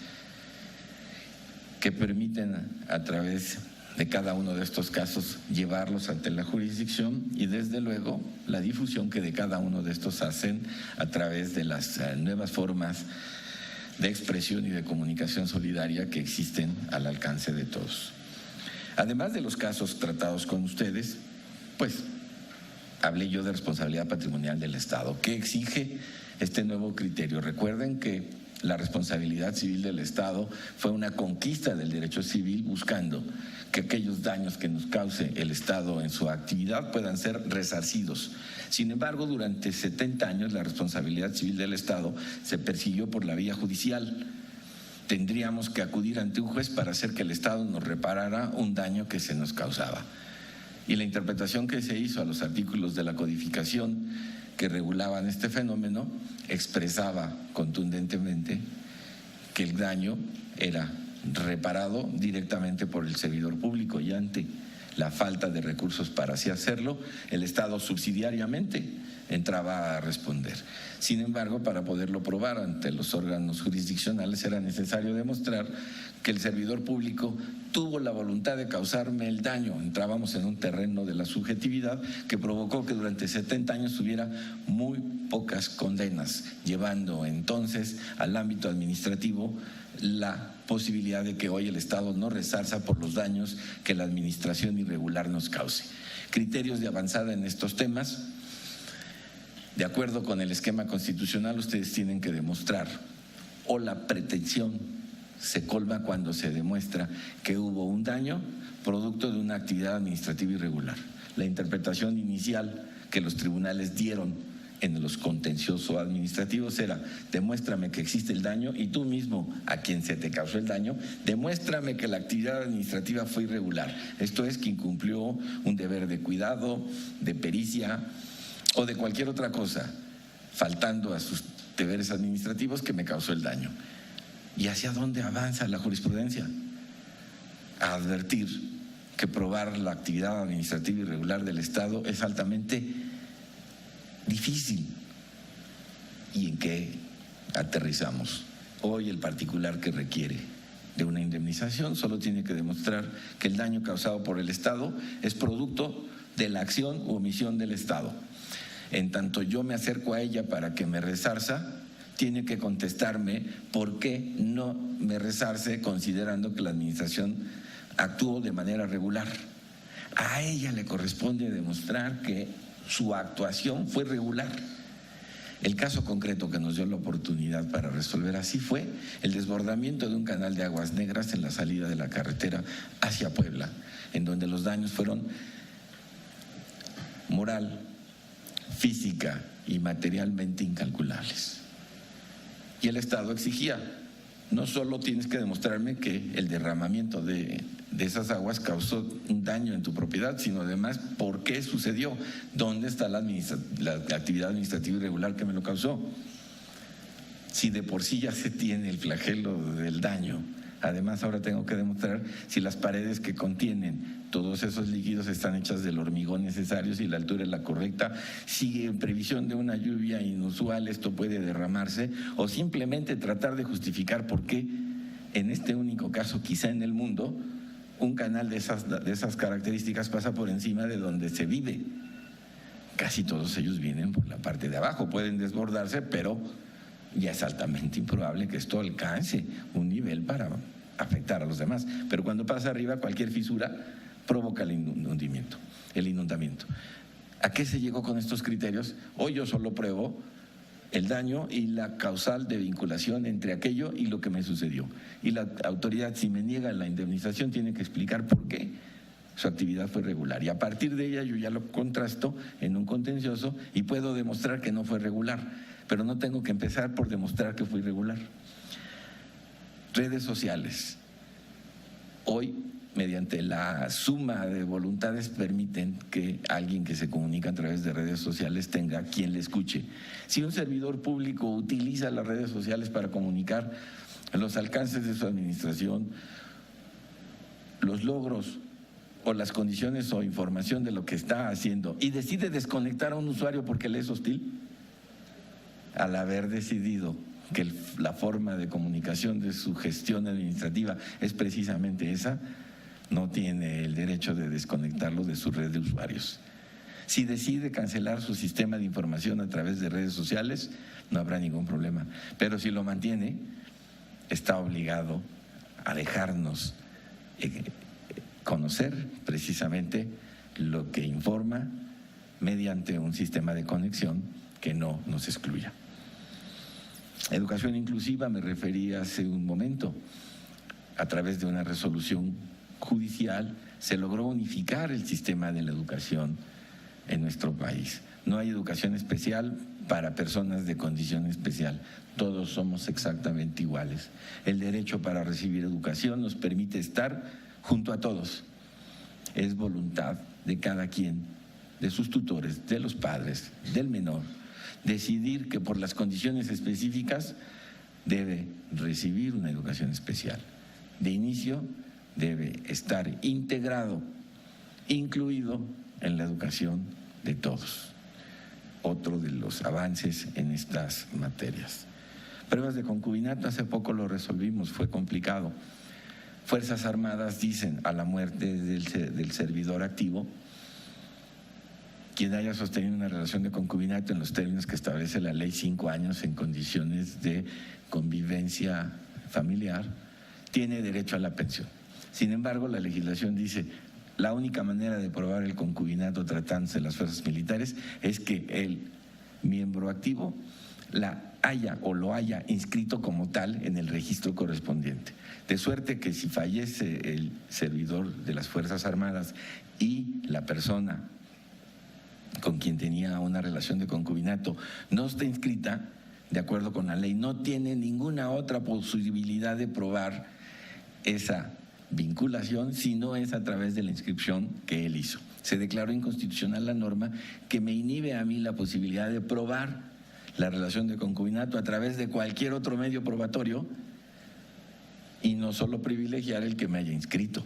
[SPEAKER 5] que permiten a través de cada uno de estos casos llevarlos ante la jurisdicción, y desde luego la difusión que de cada uno de estos hacen a través de las nuevas formas de expresión y de comunicación solidaria que existen al alcance de todos. Además de los casos tratados con ustedes, pues hablé yo de responsabilidad patrimonial del Estado. ¿Qué exige este nuevo criterio? Recuerden que la responsabilidad civil del Estado fue una conquista del derecho civil buscando que aquellos daños que nos cause el Estado en su actividad puedan ser resarcidos. Sin embargo, durante 70 años la responsabilidad civil del Estado se persiguió por la vía judicial. Tendríamos que acudir ante un juez para hacer que el Estado nos reparara un daño que se nos causaba. Y la interpretación que se hizo a los artículos de la codificación que regulaban este fenómeno expresaba contundentemente que el daño era reparado directamente por el servidor público, y ante la falta de recursos para así hacerlo, el Estado subsidiariamente entraba a responder. Sin embargo, para poderlo probar ante los órganos jurisdiccionales era necesario demostrar que el servidor público tuvo la voluntad de causarme el daño. Entrábamos en un terreno de la subjetividad que provocó que durante 70 años hubiera muy pocas condenas, llevando entonces al ámbito administrativo la posibilidad de que hoy el Estado no resarza por los daños que la administración irregular nos cause. Criterios de avanzada en estos temas. De acuerdo con el esquema constitucional, ustedes tienen que demostrar, o la pretensión se colma cuando se demuestra que hubo un daño producto de una actividad administrativa irregular. La interpretación inicial que los tribunales dieron en los contenciosos administrativos era: demuéstrame que existe el daño, y tú mismo, a quien se te causó el daño, demuéstrame que la actividad administrativa fue irregular. Esto es, que incumplió un deber de cuidado, de pericia o de cualquier otra cosa, faltando a sus deberes administrativos, que me causó el daño. ¿Y hacia dónde avanza la jurisprudencia? A advertir que probar la actividad administrativa irregular del Estado es altamente difícil. ¿Y en qué aterrizamos? Hoy el particular que requiere de una indemnización solo tiene que demostrar que el daño causado por el Estado es producto de la acción u omisión del Estado. En tanto yo me acerco a ella para que me resarza, tiene que contestarme por qué no me resarce, considerando que la administración actuó de manera regular. A ella le corresponde demostrar que su actuación fue regular. El caso concreto que nos dio la oportunidad para resolver así fue el desbordamiento de un canal de aguas negras en la salida de la carretera hacia Puebla, en donde los daños fueron moral, física y materialmente incalculables. Y el Estado exigía: no solo tienes que demostrarme que el derramamiento de esas aguas causó un daño en tu propiedad, sino además por qué sucedió, dónde está la actividad administrativa irregular que me lo causó. Si de por sí ya se tiene el flagelo del daño, Además, ahora tengo que demostrar si las paredes que contienen todos esos líquidos están hechas del hormigón necesario, si la altura es la correcta, si en previsión de una lluvia inusual esto puede derramarse, o simplemente tratar de justificar por qué en este único caso, quizá en el mundo, un canal de esas características pasa por encima de donde se vive. Casi todos ellos vienen por la parte de abajo, pueden desbordarse, pero ya es altamente improbable que esto alcance un nivel para afectar a los demás. Pero cuando pasa arriba, cualquier fisura provoca el inundamiento. ¿A qué se llegó con estos criterios? Hoy yo solo pruebo el daño y la causal de vinculación entre aquello y lo que me sucedió. Y la autoridad, si me niega la indemnización, tiene que explicar por qué su actividad fue regular. Y a partir de ella yo ya lo contrasto en un contencioso y puedo demostrar que no fue regular, pero no tengo que empezar por demostrar que fue irregular. Redes sociales. Hoy, mediante la suma de voluntades, permiten que alguien que se comunica a través de redes sociales tenga quien le escuche. Si un servidor público utiliza las redes sociales para comunicar los alcances de su administración, los logros o las condiciones o información de lo que está haciendo, y decide desconectar a un usuario porque le es hostil, al haber decidido que la forma de comunicación de su gestión administrativa es precisamente esa, no tiene el derecho de desconectarlo de su red de usuarios. Si decide cancelar su sistema de información a través de redes sociales, no habrá ningún problema. Pero si lo mantiene, está obligado a dejarnos conocer precisamente lo que informa mediante un sistema de conexión que no nos excluya. Educación inclusiva, me referí hace un momento, a través de una resolución judicial se logró unificar el sistema de la educación en nuestro país. No hay educación especial para personas de condición especial, todos somos exactamente iguales. El derecho para recibir educación nos permite estar junto a todos. Es voluntad de cada quien, de sus tutores, de los padres, del menor, decidir que por las condiciones específicas debe recibir una educación especial. De inicio debe estar integrado, incluido en la educación de todos. Otro de los avances en estas materias. Pruebas de concubinato, hace poco lo resolvimos, fue complicado. Fuerzas Armadas dicen a la muerte del servidor activo, quien haya sostenido una relación de concubinato en los términos que establece la ley, 5 años en condiciones de convivencia familiar, tiene derecho a la pensión. Sin embargo, la legislación dice, la única manera de probar el concubinato tratándose de las fuerzas militares es que el miembro activo la haya o lo haya inscrito como tal en el registro correspondiente. De suerte que si fallece el servidor de las Fuerzas Armadas y la persona con quien tenía una relación de concubinato no está inscrita, de acuerdo con la ley, no tiene ninguna otra posibilidad de probar esa vinculación si no es a través de la inscripción que él hizo. Se declaró inconstitucional la norma que me inhibe a mí la posibilidad de probar la relación de concubinato a través de cualquier otro medio probatorio y no solo privilegiar el que me haya inscrito.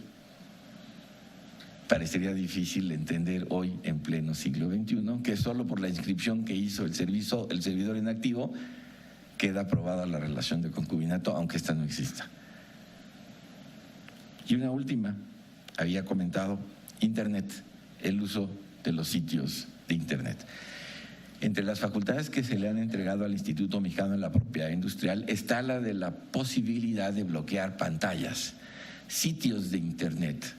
[SPEAKER 5] Parecería difícil entender hoy, en pleno siglo XXI, que solo por la inscripción que hizo el servidor en activo queda aprobada la relación de concubinato, aunque esta no exista. Y una última, había comentado, Internet, el uso de los sitios de Internet. Entre las facultades que se le han entregado al Instituto Mexicano de la Propiedad Industrial está la de la posibilidad de bloquear pantallas, sitios de Internet,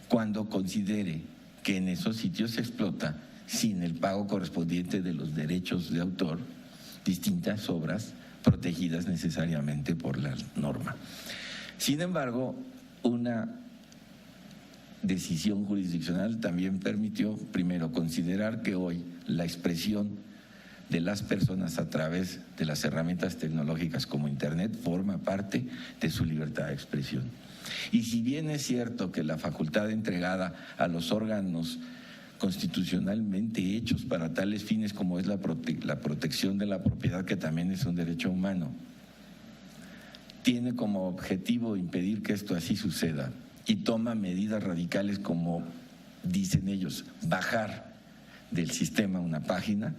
[SPEAKER 5] cuando considere que en esos sitios se explota, sin el pago correspondiente de los derechos de autor, distintas obras protegidas necesariamente por la norma. Sin embargo, una decisión jurisdiccional también permitió, primero, considerar que hoy la expresión de las personas a través de las herramientas tecnológicas como Internet forma parte de su libertad de expresión. Y si bien es cierto que la facultad entregada a los órganos constitucionalmente hechos para tales fines como es la protección de la propiedad, que también es un derecho humano, tiene como objetivo impedir que esto así suceda y toma medidas radicales como dicen ellos, bajar del sistema una página,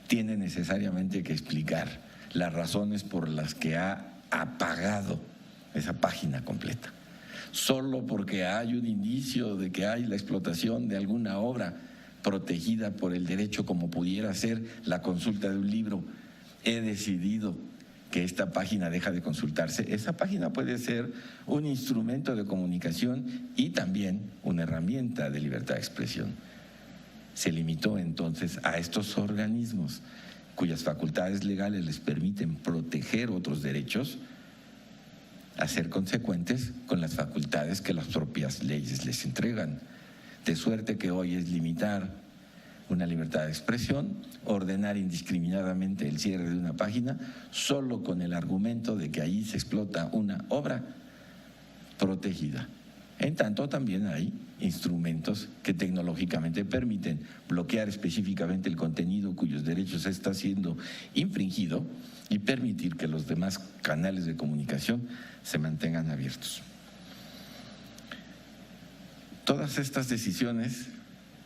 [SPEAKER 5] tiene necesariamente que explicar las razones por las que ha apagado esa página completa. Solo porque hay un indicio de que hay la explotación de alguna obra protegida por el derecho, como pudiera ser la consulta de un libro, he decidido que esta página deja de consultarse. Esa página puede ser un instrumento de comunicación y también una herramienta de libertad de expresión. Se limitó entonces a estos organismos cuyas facultades legales les permiten proteger otros derechos a ser consecuentes con las facultades que las propias leyes les entregan. De suerte que hoy es limitar una libertad de expresión, ordenar indiscriminadamente el cierre de una página solo con el argumento de que ahí se explota una obra protegida. En tanto, también hay instrumentos que tecnológicamente permiten bloquear específicamente el contenido cuyos derechos está siendo infringido y permitir que los demás canales de comunicación se mantengan abiertos. Todas estas decisiones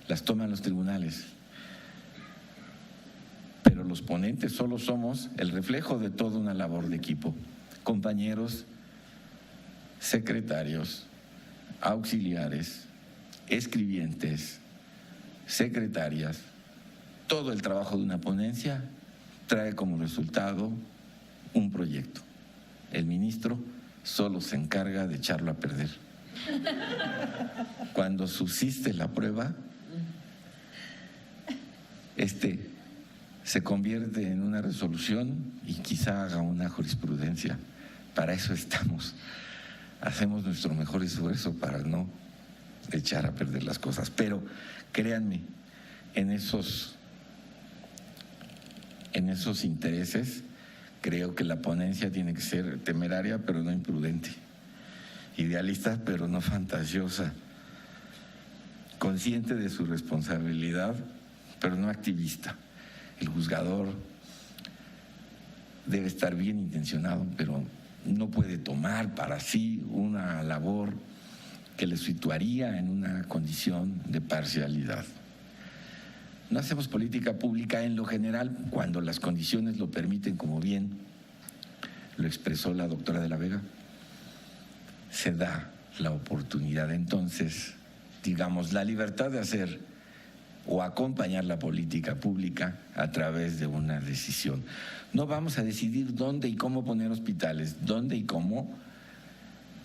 [SPEAKER 5] las toman los tribunales, pero los ponentes solo somos el reflejo de toda una labor de equipo. Compañeros, secretarios, auxiliares, escribientes, secretarias, todo el trabajo de una ponencia trae como resultado un proyecto. El ministro solo se encarga de echarlo a perder. Cuando subsiste la prueba, se convierte en una resolución y quizá haga una jurisprudencia. Para eso estamos. Hacemos nuestro mejor esfuerzo para no echar a perder las cosas. Pero créanme, en esos intereses, creo que la ponencia tiene que ser temeraria, pero no imprudente. Idealista, pero no fantasiosa. Consciente de su responsabilidad, pero no activista. El juzgador debe estar bien intencionado, pero no puede tomar para sí una labor que le situaría en una condición de parcialidad. No hacemos política pública en lo general cuando las condiciones lo permiten, como bien lo expresó la doctora de la Vega. Se da la oportunidad entonces, digamos, la libertad de hacer o acompañar la política pública a través de una decisión. No vamos a decidir dónde y cómo poner hospitales, dónde y cómo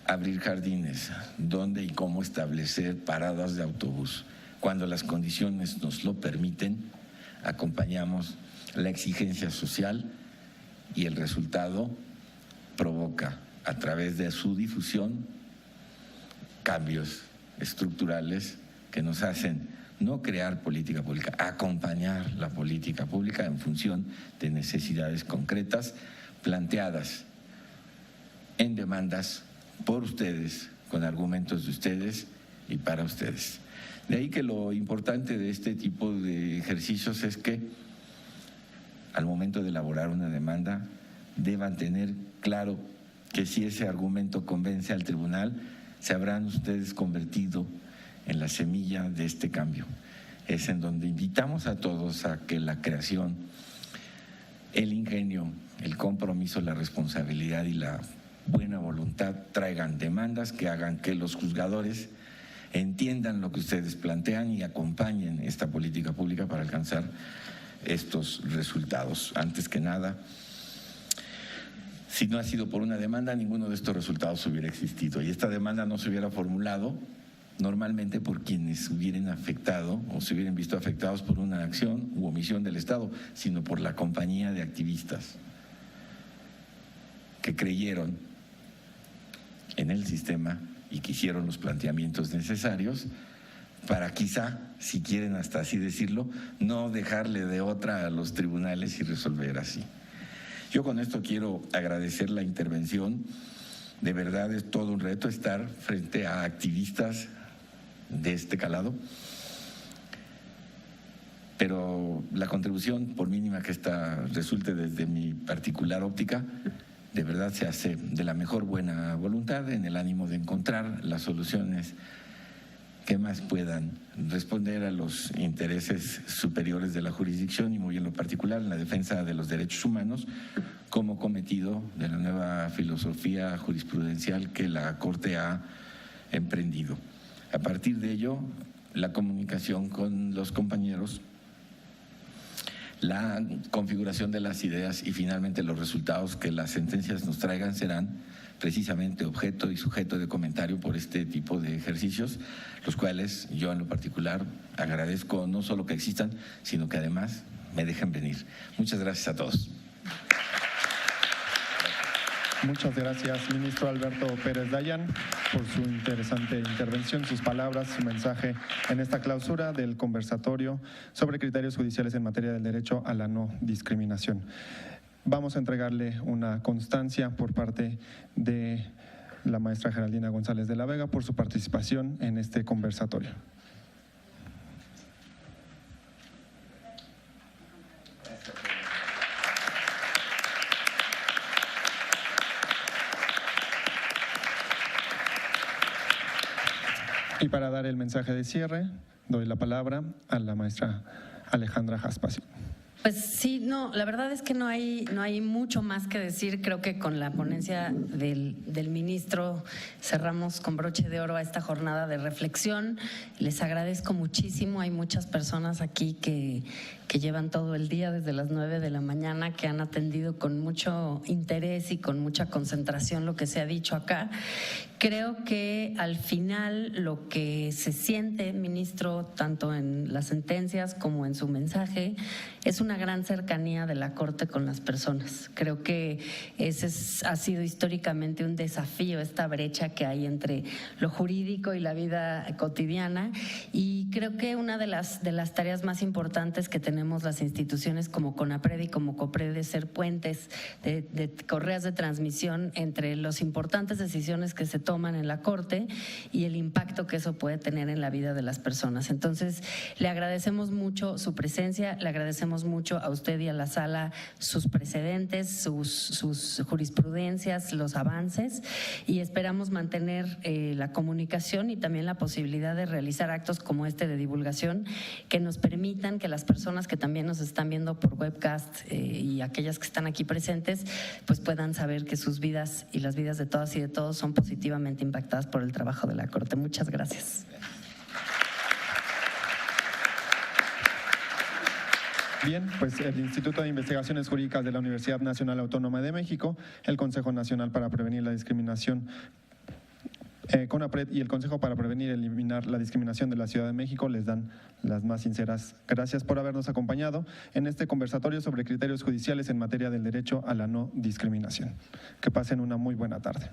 [SPEAKER 5] abrir jardines, dónde y cómo establecer paradas de autobús. Cuando las condiciones nos lo permiten, acompañamos la exigencia social y el resultado provoca, a través de su difusión, cambios estructurales que nos hacen no crear política pública, acompañar la política pública en función de necesidades concretas planteadas en demandas por ustedes, con argumentos de ustedes y para ustedes. De ahí que lo importante de este tipo de ejercicios es que al momento de elaborar una demanda deban tener claro que si ese argumento convence al tribunal, se habrán ustedes convertido en la semilla de este cambio. Es en donde invitamos a todos a que la creación, el ingenio, el compromiso, la responsabilidad y la buena voluntad traigan demandas que hagan que los juzgadores entiendan lo que ustedes plantean y acompañen esta política pública para alcanzar estos resultados. Antes que nada, si no ha sido por una demanda, ninguno de estos resultados hubiera existido y esta demanda no se hubiera formulado normalmente por quienes hubieran afectado o se hubieran visto afectados por una acción u omisión del Estado, sino por la compañía de activistas que creyeron en el sistema y que hicieron los planteamientos necesarios para quizá, si quieren hasta así decirlo, no dejarle de otra a los tribunales y resolver así. Yo con esto quiero agradecer la intervención. De verdad es todo un reto estar frente a activistas de este calado, pero la contribución, por mínima que esta resulte desde mi particular óptica, de verdad se hace de la mejor buena voluntad, en el ánimo de encontrar las soluciones que más puedan responder a los intereses superiores de la jurisdicción y muy en lo particular en la defensa de los derechos humanos como cometido de la nueva filosofía jurisprudencial que la Corte ha emprendido. A partir de ello, la comunicación con los compañeros, la configuración de las ideas y finalmente los resultados que las sentencias nos traigan serán precisamente objeto y sujeto de comentario por este tipo de ejercicios, los cuales yo en lo particular agradezco no solo que existan, sino que además me dejen venir. Muchas gracias a todos.
[SPEAKER 2] Muchas gracias, ministro Alberto Pérez Dayán, por su interesante intervención, sus palabras, su mensaje en esta clausura del conversatorio sobre criterios judiciales en materia del derecho a la no discriminación. Vamos a entregarle una constancia por parte de la maestra Geraldina González de la Vega por su participación en este conversatorio. Y para dar el mensaje de cierre, doy la palabra a la maestra Alejandra Jaspasio.
[SPEAKER 3] Pues sí, no, la verdad es que no hay mucho más que decir. Creo que con la ponencia del ministro cerramos con broche de oro a esta jornada de reflexión. Les agradezco muchísimo. Hay muchas personas aquí que llevan todo el día desde las 9 de la mañana, que han atendido con mucho interés y con mucha concentración lo que se ha dicho acá. Creo que al final lo que se siente, ministro, tanto en las sentencias como en su mensaje, es una gran cercanía de la Corte con las personas. Creo que ese ha sido históricamente un desafío, esta brecha que hay entre lo jurídico y la vida cotidiana, y creo que una de las tareas más importantes que tenemos las instituciones como CONAPRED y como COPRED es ser puentes de correas de transmisión entre las importantes decisiones que se toman en la Corte y el impacto que eso puede tener en la vida de las personas. Entonces, le agradecemos mucho su presencia, le agradecemos mucho a usted y a la sala sus precedentes, sus jurisprudencias, los avances, y esperamos mantener la comunicación y también la posibilidad de realizar actos como este de divulgación que nos permitan que las personas que también nos están viendo por webcast y aquellas que están aquí presentes pues puedan saber que sus vidas y las vidas de todas y de todos son positivamente impactadas por el trabajo de la Corte. Muchas gracias.
[SPEAKER 2] Bien, pues el Instituto de Investigaciones Jurídicas de la Universidad Nacional Autónoma de México, el Consejo Nacional para Prevenir la Discriminación, CONAPRED y el Consejo para Prevenir y Eliminar la Discriminación de la Ciudad de México les dan las más sinceras gracias por habernos acompañado en este conversatorio sobre criterios judiciales en materia del derecho a la no discriminación. Que pasen una muy buena tarde.